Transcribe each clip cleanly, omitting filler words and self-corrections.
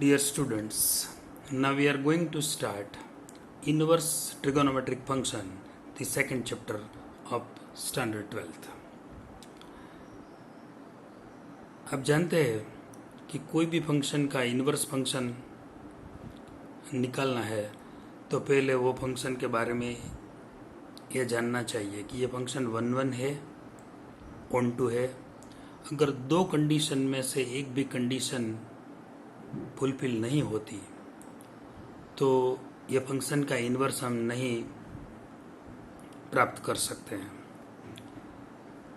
Dear students, now we are going to start inverse trigonometric function, the second chapter of standard 12th. आप जानते हैं कि कोई भी फंक्शन का इन्वर्स फंक्शन निकालना है तो पहले वो फंक्शन के बारे में यह जानना चाहिए कि ये फंक्शन 1 है, ऑन टू है. अगर दो कंडीशन में से एक भी कंडीशन फुलफिल नहीं होती तो ये फंक्शन का इन्वर्स हम नहीं प्राप्त कर सकते हैं.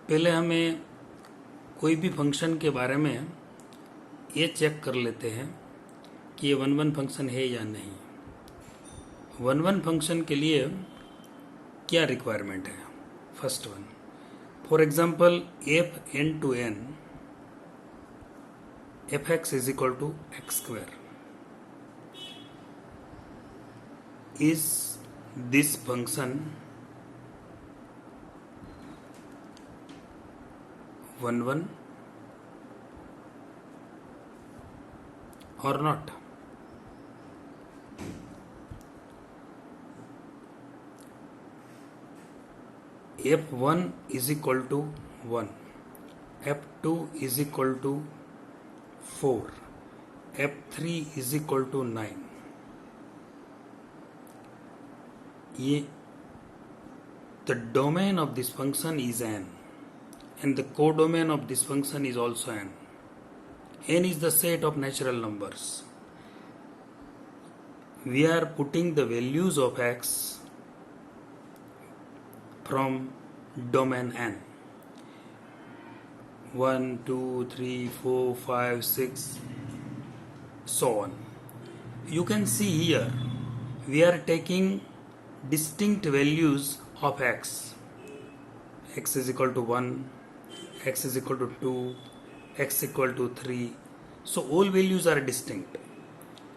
पहले हमें कोई भी फंक्शन के बारे में ये चेक कर लेते हैं कि ये 1 फंक्शन है या नहीं. 1 फंक्शन के लिए क्या रिक्वायरमेंट है? First one, for example F N to N fx is equal to x square. Is this function 1 or not? f1 is equal to 1, f2 is equal to 4, f3 is equal to 9. The domain of this function is n, and the codomain of this function is also n. N is the set of natural numbers. We are putting the values of x from domain n. 1, 2, 3, 4, 5, 6, so on. You can see here we are taking distinct values of x. X is equal to 1, x is equal to 2, x equal to 3. So all values are distinct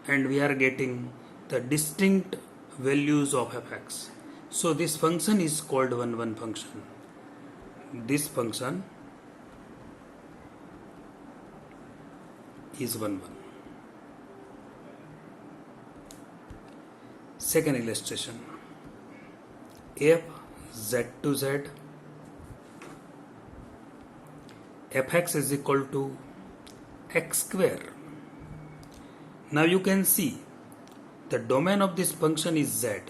and we are getting the distinct values of fx. So this function is called 1 function. This function is 1. Second illustration, f z to z fx is equal to x square. Now you can see the domain of this function is z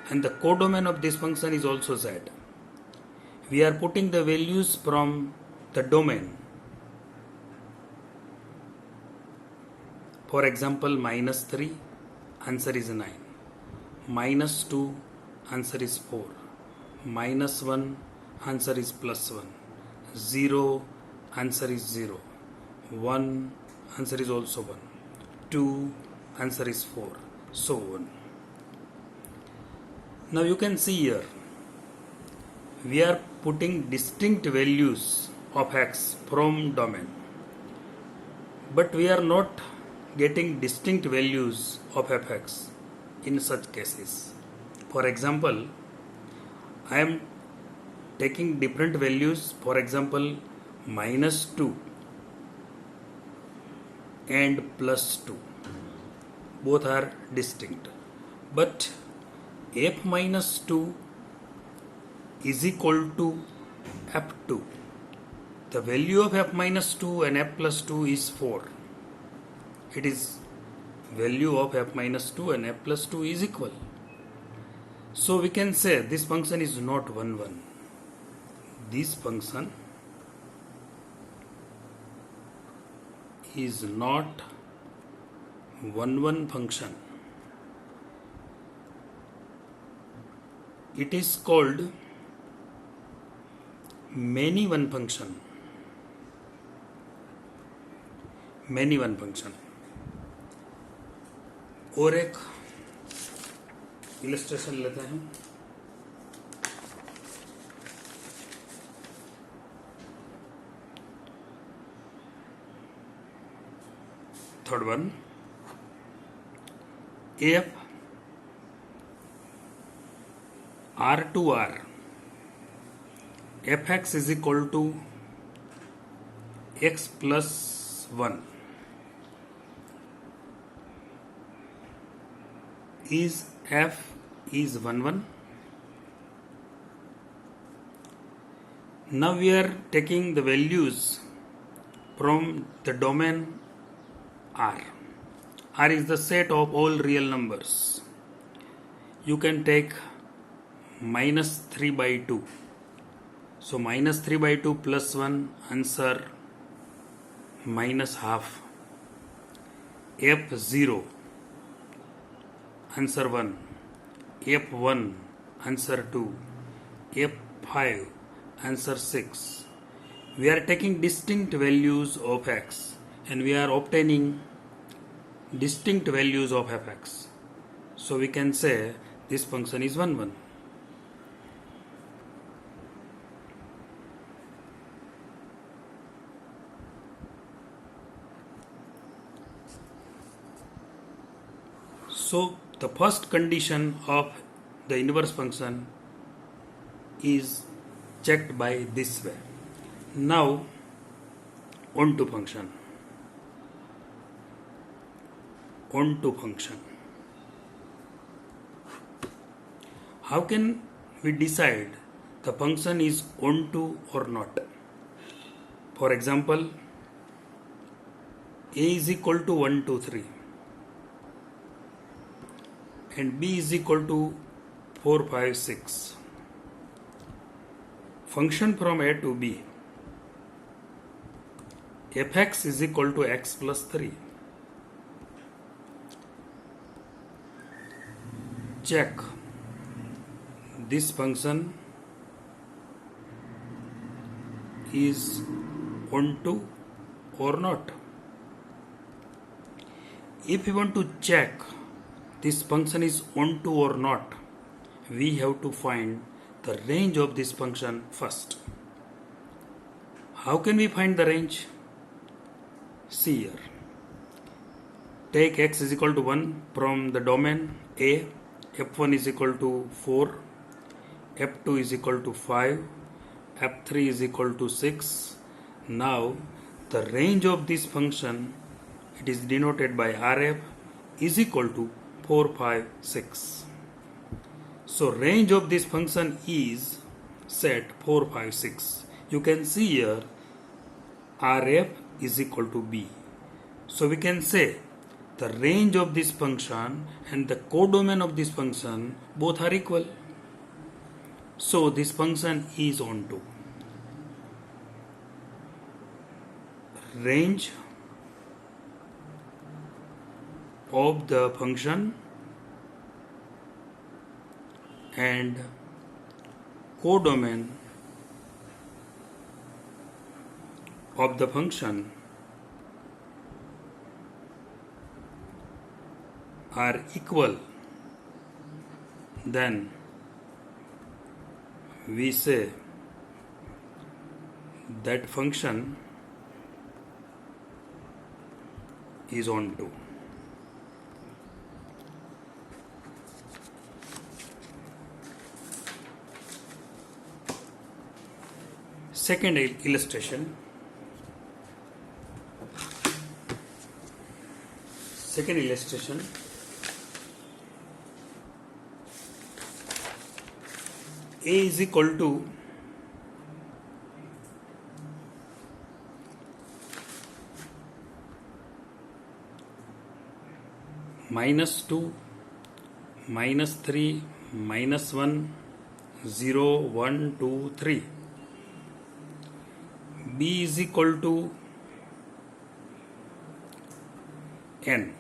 and the codomain of this function is also z. We are putting the values from the domain. For example, -3, answer is 9. -2, answer is 4. -1, answer is +1. 0, answer is 0. 1, answer is also 1. 2, answer is 4. So on. Now you can see here, we are putting distinct values of x from domain. But we are not getting distinct values of fx in such cases. For example, I am taking different values, for example -2 and +2. Both are distinct. But f minus 2 is equal to f2. The value of f minus 2 and f plus 2 is 4. It is value of f minus 2 and f plus 2 is equal. So we can say this function is not 1. This function is not 1 function. It is called many one function. Many one function. और एक illustration लेते हैं. Third one, F R to R fx is equal to x plus 1. is f is 1 1. Now we are taking the values from the domain R. R is the set of all real numbers. You can take minus 3 by 2. So minus 3 by 2 plus 1, answer minus half. F0, answer 1. F1, answer 2. F5, answer 6. We are taking distinct values of x and we are obtaining distinct values of fx. So we can say this function is 1 1. So the first condition of the inverse function is checked by this way. Now onto function. Onto function. How can we decide the function is onto or not? For example, a is equal to 1 2 3 and b is equal to 4 5 6. Function from a to b. Fx is equal to x plus 3. Check this function is onto or not. If we want to check this function is onto or not, we have to find the range of this function first. How can we find the range? See here. Take x is equal to 1 from the domain A. F1 is equal to 4. F2 is equal to 5. F3 is equal to 6. Now the range of this function, it is denoted by Rf, is equal to 4 5 6. So range of this function is set 4 5 6. You can see here Rf is equal to b. So we can say the range of this function and the codomain of this function both are equal. So this function is onto. Range of the function and codomain of the function are equal, then we say that function is onto. Second illustration. Second illustration. A is equal to -2, -3, -1, 0, 1, 2, 3. B is equal to n.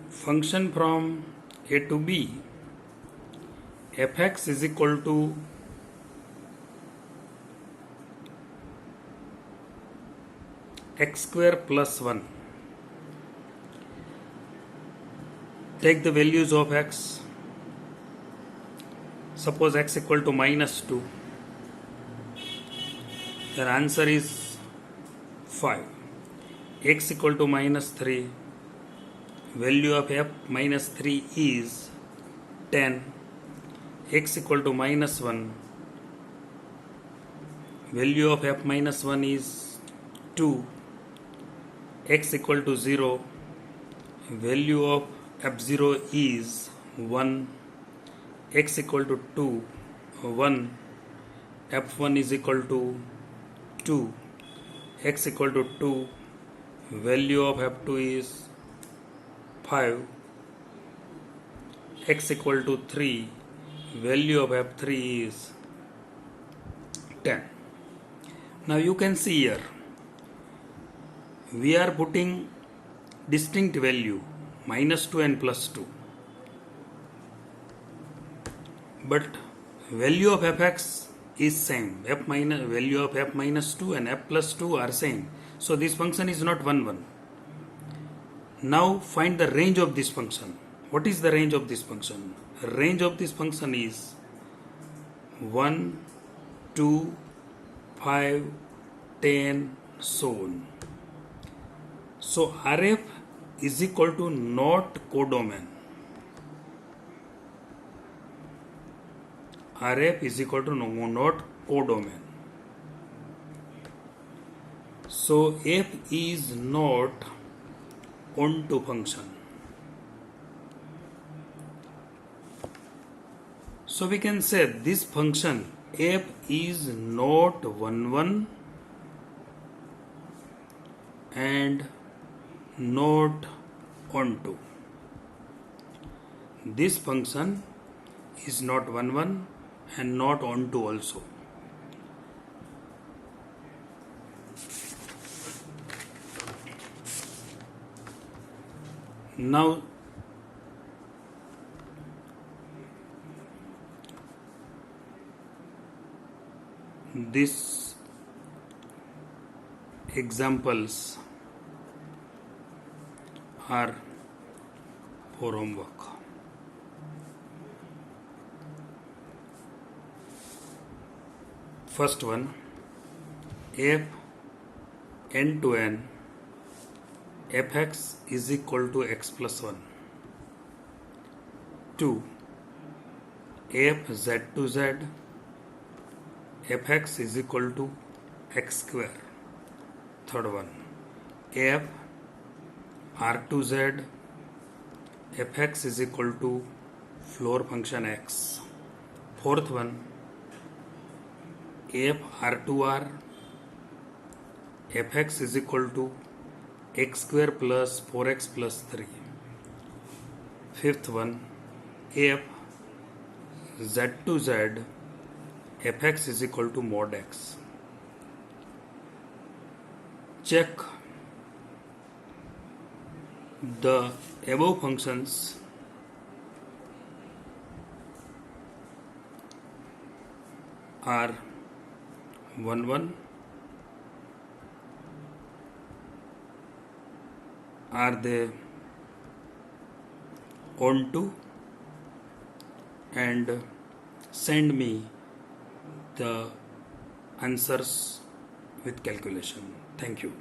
Function from A to B. Fx is equal to x square plus 1. Take the values of x. Suppose x equal to -2. Then answer is 5. X equal to -3. Value of f minus 3 is 10. X equal to -1. Value of f minus 1 is 2. X equal to 0. Value of f0 is 1, x equal to 2, 1, f1 is equal to 2, x equal to 2, value of f2 is 5, x equal to 3, value of f3 is 10. Now you can see here we are putting distinct value -2 and +2, but value of fx is same. Value of f minus 2 and f plus 2 are same, so this function is not 1 1. Now find the range of this function. What is the range of this function? Range of this function is 1, 2, 5, 10, so on. So RF is equal to not codomain. RF is equal to not codomain. So f is not onto function. So we can say this function f is not 1 1 and not onto. This function is not 1 1 and not onto also. Now these examples are for homework. First one, f n to n fx is equal to x plus 1. 2. F z to z fx is equal to x square. Third one, f r to z fx is equal to floor function x. Fourth one, f r to r fx is equal to x square plus 4x plus 3. Fifth one, f z to z fx is equal to mod x. Check the above functions are 1 1, are they onto, and send me the answers with calculation. Thank you.